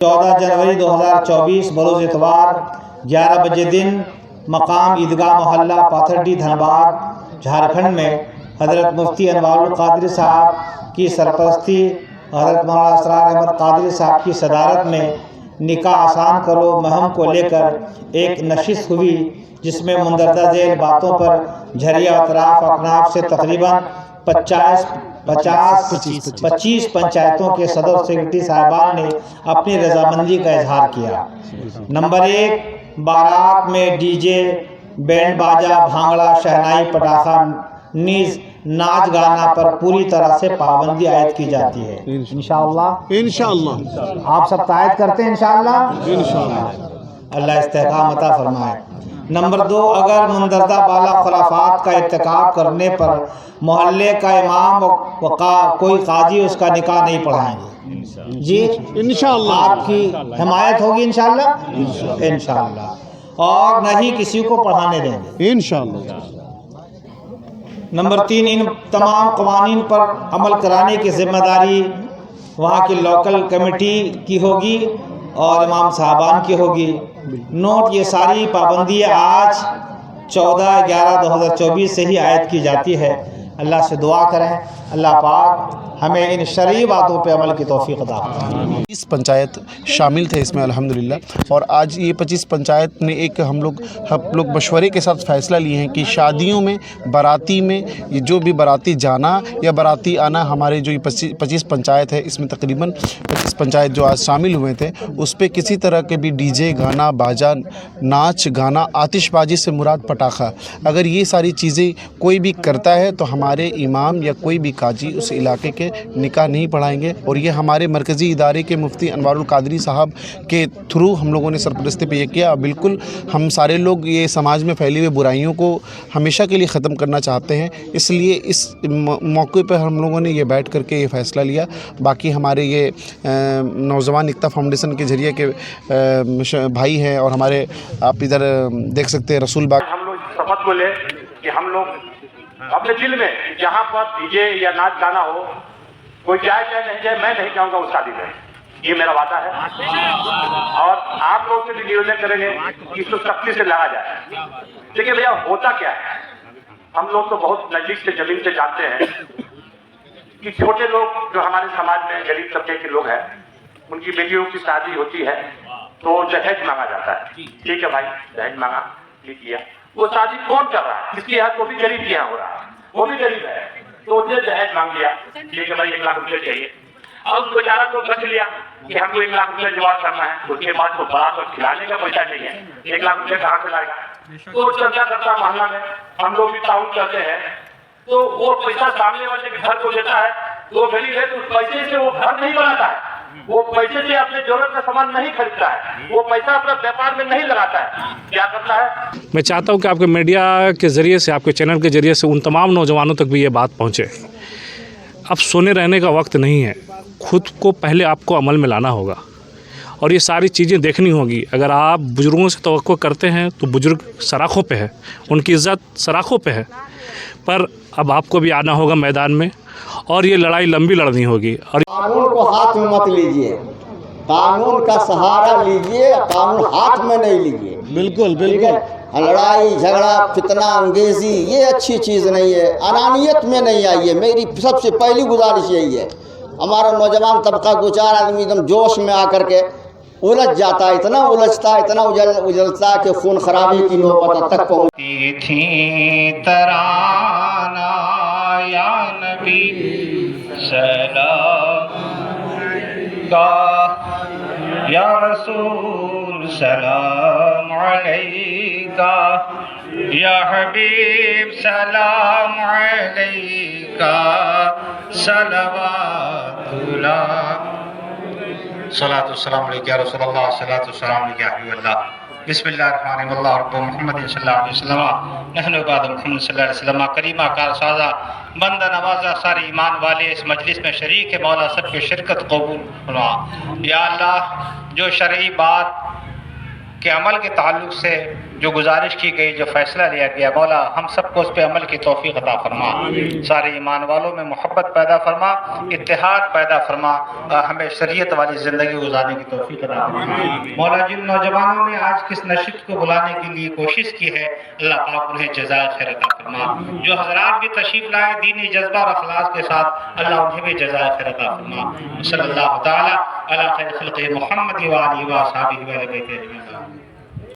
14 जनवरी 2024 बरोज़ इतवार 11 बजे दिन मकाम ईदगाह मोहल्ला पाथरडी धनबाद झारखंड में हज़रत मुफ्ती अनवारुल कादरी साहब की सरपरस्ती हज़रत मौलाना असरार अहमद कादरी साहब की सदारत में निकाह आसान करो महम को लेकर एक नशिस्त हुई, जिसमें मुंदरजा झेल बातों पर झरिया अतराफ अकनाफ से तकरीबन 25 पंचायतों के सदर सेक्रेटरी साहिबान ने अपनी रजामंदी का इजहार किया। नंबर 1, बारात में डीजे, बैंड बाजा, भांगड़ा, शहनाई, पटाखा, नीज, नाच गाना पर पूरी तरह से पाबंदी आयद की जाती है। इंशाअल्लाह आप सब तायद करते हैं इंशाअल्लाह। अल्लाह इस्तेकाम अता फरमाए। नंबर 2, अगर मुंदरजा बाला खुराफात का इर्तिकाब करने पर मोहल्ले का इमाम व कोई काजी उसका निकाह नहीं पढ़ाएंगे। जी इंशाअल्लाह आपकी हिमायत होगी इंशाअल्लाह, और न ही किसी को पढ़ाने देंगे इंशाअल्लाह। नंबर 3, इन तमाम कवानीन पर अमल कराने की जिम्मेदारी वहाँ की लोकल कमेटी की होगी और इमाम साहबान की होगी। नोट, ये सारी पाबंदियाँ आज 14/11/2024 से ही आयद की जाती है। अल्लाह से दुआ करें अल्लाह पाक हमें इन शरई बातों पे अमल की तौफीक अता फरमाए। 20 पंचायत शामिल थे इसमें अल्हम्दुलिल्लाह, और आज ये 25 पंचायत ने एक हम लोग मशवरे के साथ फ़ैसला लिए हैं कि शादियों में, बाराती में, ये जो भी बाराती जाना या बाराती आना, हमारे जो ये 25 पंचायत है इसमें तकरीबन 25 पंचायत जो आज शामिल हुए थे, उस पर किसी तरह के भी डीजे, गाना, बाजा, नाच गाना, आतिशबाजी से मुराद पटाखा, अगर ये सारी चीज़ें कोई भी करता है तो हमारे इमाम या कोई भी काजी उस इलाके के निकाह नहीं पढ़ाएंगे। और ये हमारे मरकज़ी इदारे के मुफ्ती अनवारुल कादरी साहब के थ्रू हम लोगों ने सरपरस्ती पे ये किया। बिल्कुल हम सारे लोग ये समाज में फैली हुई बुराइयों को हमेशा के लिए ख़त्म करना चाहते हैं, इसलिए इस मौके पर हम लोगों ने ये बैठ करके ये फ़ैसला लिया। बाकी हमारे ये नौजवान एकता फाउंडेशन के ज़रिए के भाई हैं, और हमारे आप इधर देख सकते हैं रसूल बाग, हम लोग शपथ को ले कि हम लोग अपने दिल में जहाँ पर डीजे या नाच गाना हो, कोई जाए चाहे नहीं जाए, मैं नहीं जाऊँगा उस शादी में, ये मेरा वादा है। और आप लोग से भी निवेदन करेंगे कि इसको सख्ती से लगा जाए। देखिए भैया, होता क्या है, हम लोग तो बहुत नजदीक से जमीन से जानते हैं कि छोटे लोग जो हमारे समाज में गरीब तबके के लोग हैं, उनकी बेटियों की शादी होती है तो दहेज मांगा जाता है। ठीक है भाई, दहेज मांगा, ठीक किया, वो शादी कौन कर रहा है? इसके यहाँ तो भी गरीब के यहाँ हो रहा है, वो भी गरीब है, तो उसने दहेज मांग लिया। ठीक है भाई, 1 लाख रुपये चाहिए। और उस बेचारा को रख लिया कि हमको 1 लाख रुपये जवाब करना है, उसके बाद तो बारात और खिलाने का पैसा नहीं है, 1 लाख रुपये कहाँ से लाएगा? तो चर्चा करता मोहल्ला में, हम लोग भी ताउन करते हैं, तो वो पैसा सामने वाले के घर को देता है। तो गरीब है तो उस पैसे से वो घर नहीं बनाता है, वो पैसे से अपने जरूरत का सामान नहीं खरीदता है, वो पैसा अपना व्यापार में नहीं लगाता है, क्या करता है? मैं चाहता हूं कि आपके मीडिया के ज़रिए से, आपके चैनल के ज़रिए से उन तमाम नौजवानों तक भी ये बात पहुंचे। अब सोने रहने का वक्त नहीं है, खुद को पहले आपको अमल में लाना होगा और ये सारी चीज़ें देखनी होगी। अगर आप बुज़ुर्गों से तवक्को करते हैं तो बुज़ुर्ग सराखों पे है, उनकी इज़्ज़त सराखों पे है, पर अब आपको भी आना होगा मैदान में और ये लड़ाई लंबी लड़नी होगी। और कानून को हाथ में मत लीजिए, कानून का सहारा लीजिए, कानून हाथ में नहीं लीजिए। बिल्कुल लड़ाई झगड़ा फितना अंगेजी ये अच्छी चीज़ नहीं है, अनानियत में नहीं आइए। मेरी सबसे पहली गुजारिश यही है। हमारा नौजवान तबका 2-4 आदमी एकदम जोश में आकर के उलझ जाता है, इतना उलझता है, इतना उजलता कि खून खराबी की नौबत तक पहुंचती थी तराना या नबी सलाम का या रसूल सलाम अलैका या हबीब सलाम अलैका सलवातुल्लाह सलातुस्सलाम अलैका या रसूलल्लाह सलातुस्सलाम अलैका या हबीबल्लाह बिस्मिल्लाहिर्रहमानिर्रहीम रब्बु मुहम्मद सल्लल्लाहु अलैहि वसल्लम नहनु बाद मुहम्मद सल्लल्लाहु अलैहि वसल्लम करीमा कार साजा बंदा नवाजा सारे ईमान वाले इस मजलिस में शरीक है मौला सबकी शिरकत कबूल फरमा। या अल्लाह, जो शरई बात کہ عمل کے تعلق سے جو گزارش کی گئی، جو فیصلہ لیا گیا، مولا ہم سب کو اس پہ عمل کی توفیق عطا فرما، سارے ایمان والوں میں محبت پیدا فرما، اتحاد پیدا فرما، اور ہمیں شریعت والی زندگی گزارنے کی توفیق عطا فرما۔ مولا جن نوجوانوں نے آج کس نشست کو بلانے کے لیے کوشش کی ہے، اللہ پاک انہیں جزائے خیر عطا فرما۔ جو حضرات بھی تشریف لائے دینی جذبہ اور اخلاص کے ساتھ، اللہ انہیں بھی جزائے خیر عطا فرما۔ صلی اللہ تعالی علی خیر خلق محمد و آلہ و اصحابہ و اہل بیت اجمعین۔